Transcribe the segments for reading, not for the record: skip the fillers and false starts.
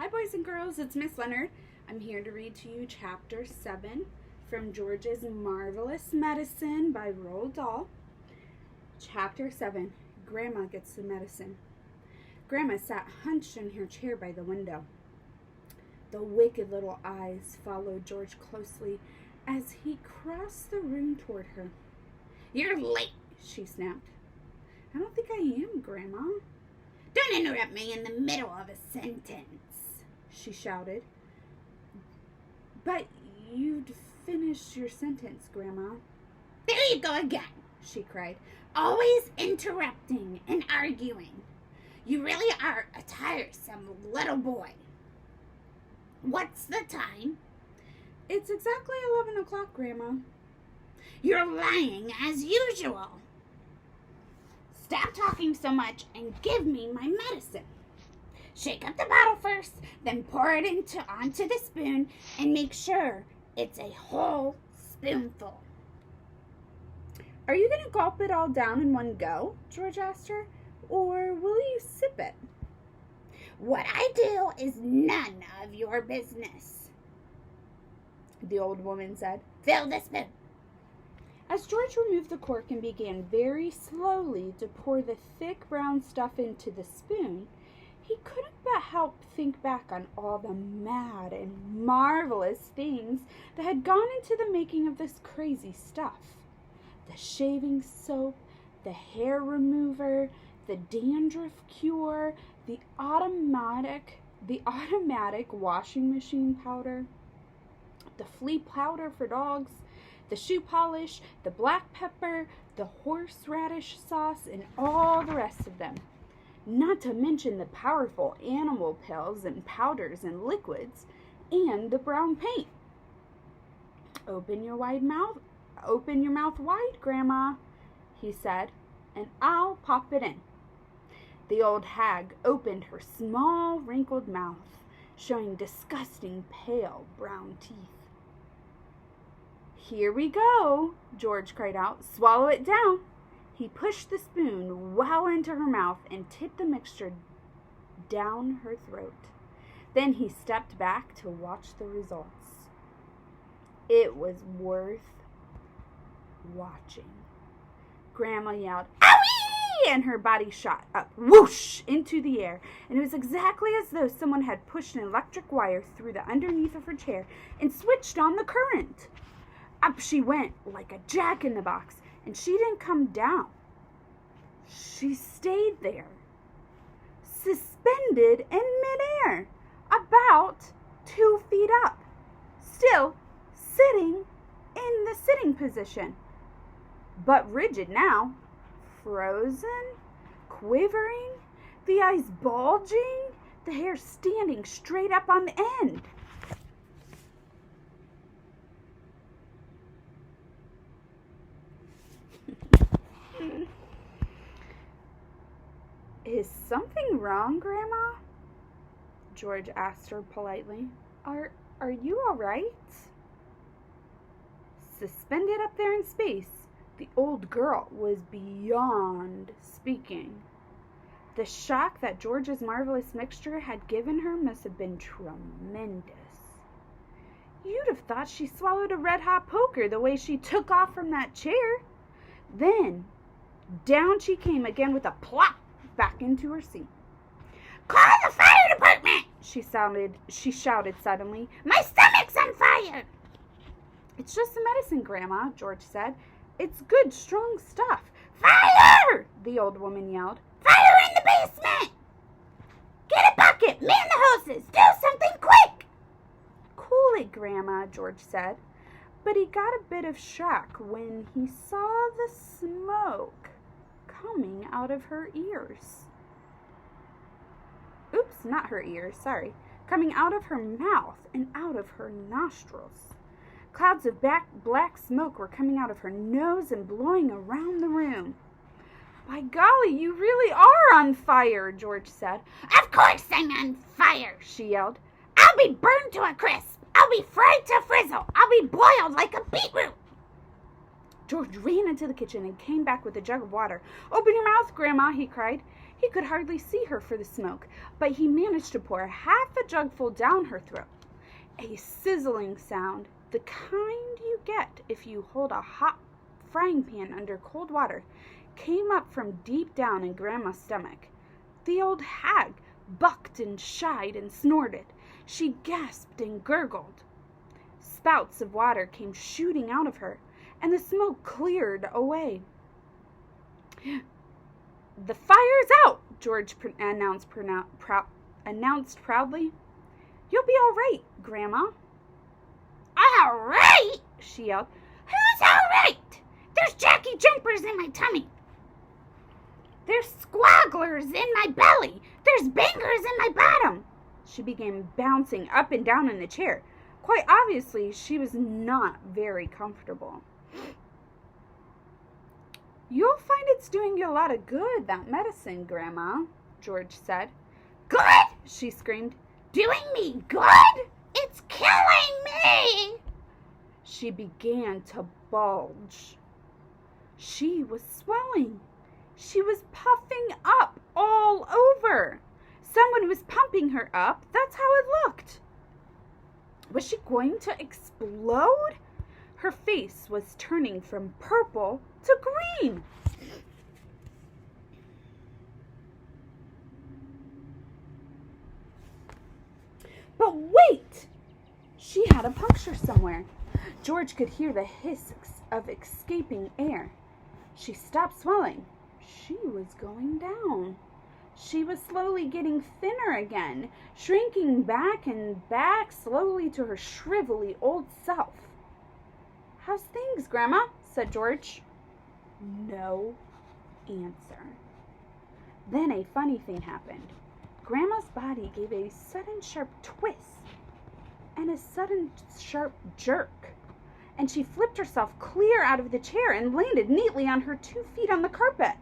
Hi, boys and girls. It's Miss Leonard. I'm here to read to you Chapter 7 from George's Marvelous Medicine by Roald Dahl. Chapter 7. Grandma Gets the Medicine. Grandma sat hunched in her chair by the window. The wicked little eyes followed George closely as he crossed the room toward her. "You're late," she snapped. "I don't think I am, Grandma." "Don't interrupt me in the middle of a sentence," she shouted. "But you'd finished your sentence, Grandma." "There you go again," she cried. "Always interrupting and arguing. You really are a tiresome little boy. What's the time?" "It's exactly 11 o'clock, Grandma." "You're lying as usual. Stop talking so much and give me my medicine. Shake up the bottle first, then pour it onto the spoon and make sure it's a whole spoonful." "Are you going to gulp it all down in one go?" George asked her. "Or will you sip it?" "What I do is none of your business," the old woman said. "Fill the spoon." As George removed the cork and began very slowly to pour the thick brown stuff into the spoon, he couldn't but help think back on all the mad and marvelous things that had gone into the making of this crazy stuff. The shaving soap, the hair remover, the dandruff cure, the automatic washing machine powder, the flea powder for dogs, the shoe polish, the black pepper, the horseradish sauce, and all the rest of them. Not to mention the powerful animal pills and powders and liquids, and the brown paint. Open your mouth wide, Grandma," he said, "and I'll pop it in." The old hag opened her small, wrinkled mouth, showing disgusting, pale, brown teeth. "Here we go," George cried out. "Swallow it down." He pushed the spoon well into her mouth and tipped the mixture down her throat. Then he stepped back to watch the results. It was worth watching. Grandma yelled, "Owie!" and her body shot up, whoosh, into the air. And it was exactly as though someone had pushed an electric wire through the underneath of her chair and switched on the current. Up she went like a jack-in-the-box, and she didn't come down. She stayed there, suspended in midair, about 2 feet up, still sitting in the sitting position, but rigid now, frozen, quivering, the eyes bulging, the hair standing straight up on end. "Is something wrong, Grandma?" George asked her politely. Are you all right?" Suspended up there in space, the old girl was beyond speaking. The shock that George's marvelous mixture had given her must have been tremendous. You'd have thought she swallowed a red-hot poker the way she took off from that chair. Then down she came again with a plop back into her seat. "Call the fire department!" she shouted suddenly. "My stomach's on fire!" "It's just the medicine, Grandma," George said. "It's good, strong stuff." "Fire!" the old woman yelled. "Fire in the basement! Get a bucket! Man the hoses! Do something quick!" "Cool it, Grandma," George said. But he got a bit of shock when he saw the smoke coming out of her ears. Oops, not her ears, sorry. Coming out of her mouth and out of her nostrils. Clouds of black smoke were coming out of her nose and blowing around the room. "By golly, you really are on fire," George said. "Of course I'm on fire," she yelled. "I'll be burned to a crisp. I'll be fried to frizzle. I'll be boiled like a beetroot." George ran into the kitchen and came back with a jug of water. "Open your mouth, Grandma," he cried. He could hardly see her for the smoke, but he managed to pour half a jugful down her throat. A sizzling sound, the kind you get if you hold a hot frying pan under cold water, came up from deep down in Grandma's stomach. The old hag bucked and shied and snorted. She gasped and gurgled. Spouts of water came shooting out of her, and the smoke cleared away. "The fire's out," George announced proudly. "You'll be all right, Grandma." "All right?" she yelled. "Who's all right? There's Jackie Jumpers in my tummy. There's squagglers in my belly. There's bangers in my bottom." She began bouncing up and down in the chair. Quite obviously, she was not very comfortable. "You'll find it's doing you a lot of good, that medicine, Grandma," George said. "Good?" she screamed. "Doing me good? It's killing me!" She began to bulge. She was swelling. She was puffing up all over. Someone was pumping her up. That's how it looked. Was she going to explode? Her face was turning from purple to green. But wait! She had a puncture somewhere. George could hear the hiss of escaping air. She stopped swelling. She was going down. She was slowly getting thinner again, shrinking back and back slowly to her shrivelly old self. "How's things, Grandma?" said George. No answer. Then a funny thing happened. Grandma's body gave a sudden sharp twist and a sudden sharp jerk, and she flipped herself clear out of the chair and landed neatly on her 2 feet on the carpet.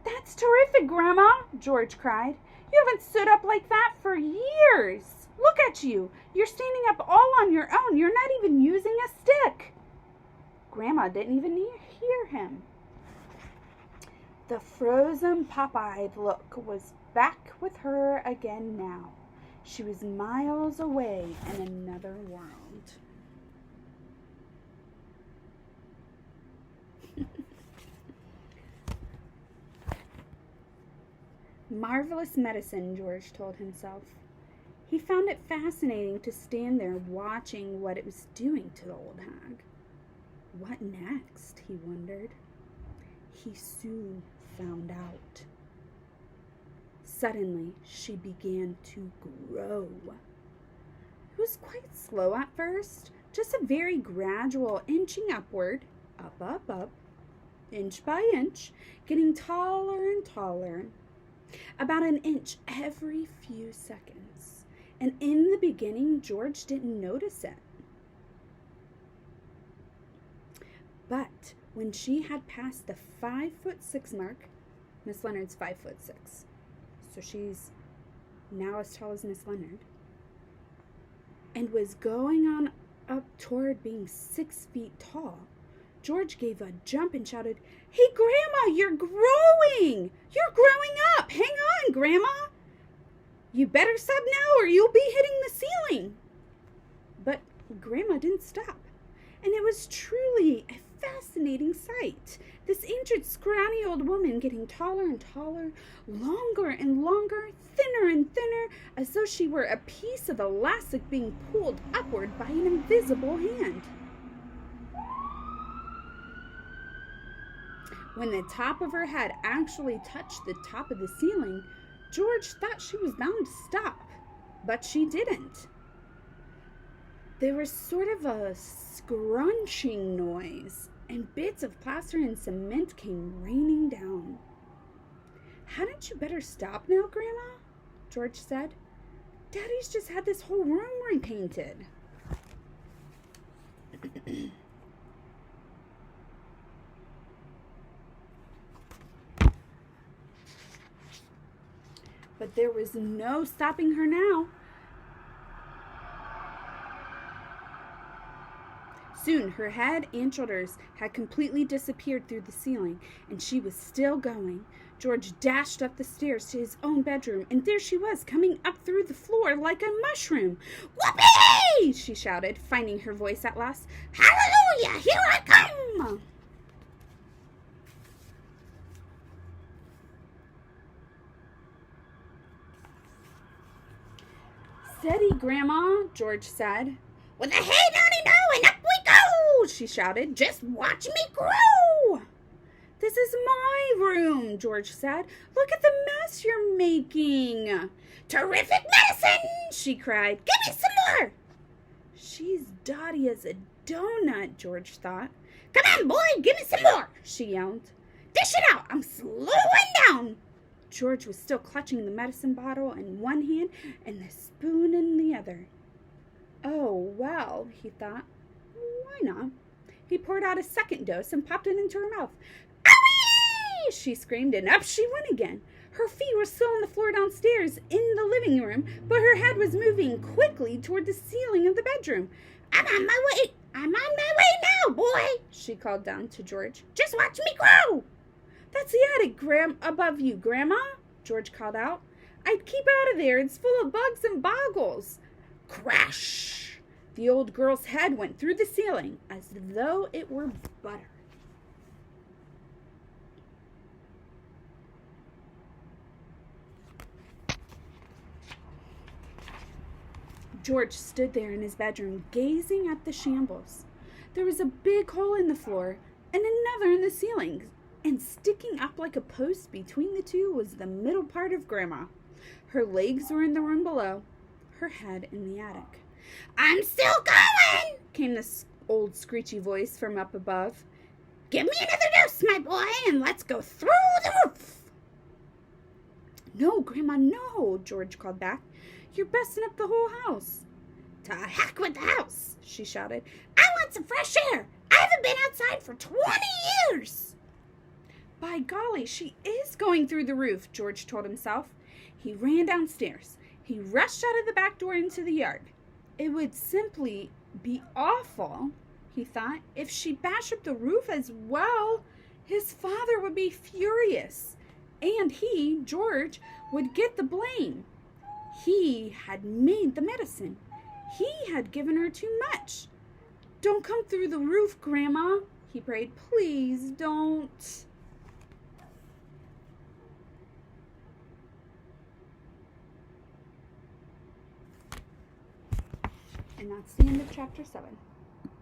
"That's terrific, Grandma," George cried. "You haven't stood up like that for years. Look at you. You're standing up all on your own. You're not even using a stick." Grandma didn't even hear him. The frozen, pop-eyed look was back with her again now. She was miles away in another world. Marvelous medicine, George told himself. He found it fascinating to stand there watching what it was doing to the old hag. What next, he wondered. He soon found out. Suddenly, she began to grow. It was quite slow at first, just a very gradual inching upward, up, inch by inch, getting taller and taller. About an inch every few seconds. And in the beginning, George didn't notice it. But when she had passed the 5'6" mark, Miss Leonard's 5'6", so she's now as tall as Miss Leonard, and was going on up toward being 6 feet tall, George gave a jump and shouted, "Hey, Grandma, you're growing! You're growing up! Hang on, Grandma! You better stop now or you'll be hitting the ceiling!" But Grandma didn't stop, and it was truly a fascinating sight. This ancient, scrawny old woman getting taller and taller, longer and longer, thinner and thinner, as though she were a piece of elastic being pulled upward by an invisible hand. When the top of her head actually touched the top of the ceiling, George thought she was bound to stop, but she didn't. There was sort of a scrunching noise, and bits of plaster and cement came raining down. "Hadn't you better stop now, Grandma?" George said. "Daddy's just had this whole room repainted." But there was no stopping her now. Soon her head and shoulders had completely disappeared through the ceiling, and she was still going, George dashed up the stairs to his own bedroom, and there she was, coming up through the floor like a mushroom. "Whoopee!" she shouted, finding her voice at last. "Hallelujah! Here I come!" "Steady, Grandma," George said. "With a hey, nowdy, no, and up we go!" she shouted. "Just watch me grow!" "This is my room," George said. "Look at the mess you're making." "Terrific medicine!" she cried. "Give me some more!" "She's dotty as a donut," George thought. "Come on, boy, give me some more!" she yelled. "Dish it out, I'm slowing down!" George was still clutching the medicine bottle in one hand and the spoon in the other. "Oh, well," he thought, "why not?" He poured out a second dose and popped it into her mouth. "Owie!" she screamed, and up she went again. Her feet were still on the floor downstairs in the living room, but her head was moving quickly toward the ceiling of the bedroom. I'm on my way now, boy," she called down to George. "Just watch me grow." "That's the attic above you, Grandma," George called out. "I'd keep out of there. It's full of bugs and boggles." Crash! The old girl's head went through the ceiling as though it were butter. George stood there in his bedroom, gazing at the shambles. There was a big hole in the floor and another in the ceiling, and sticking up like a post between the two was the middle part of Grandma. Her legs were in the room below, her head in the attic. "I'm still going!" came the old screechy voice from up above. "Give me another dose, my boy, and let's go through the roof." "No, Grandma, no," George called back. "You're busting up the whole house." "To heck with the house," she shouted. "I want some fresh air. I haven't been outside for 20 years. "By golly, she is going through the roof," George told himself. He ran downstairs. He rushed out of the back door into the yard. It would simply be awful, he thought, if she bashed up the roof as well. His father would be furious, and he, George, would get the blame. He had made the medicine. He had given her too much. "Don't come through the roof, Grandma," he prayed. "Please don't." And that's the end of chapter 7.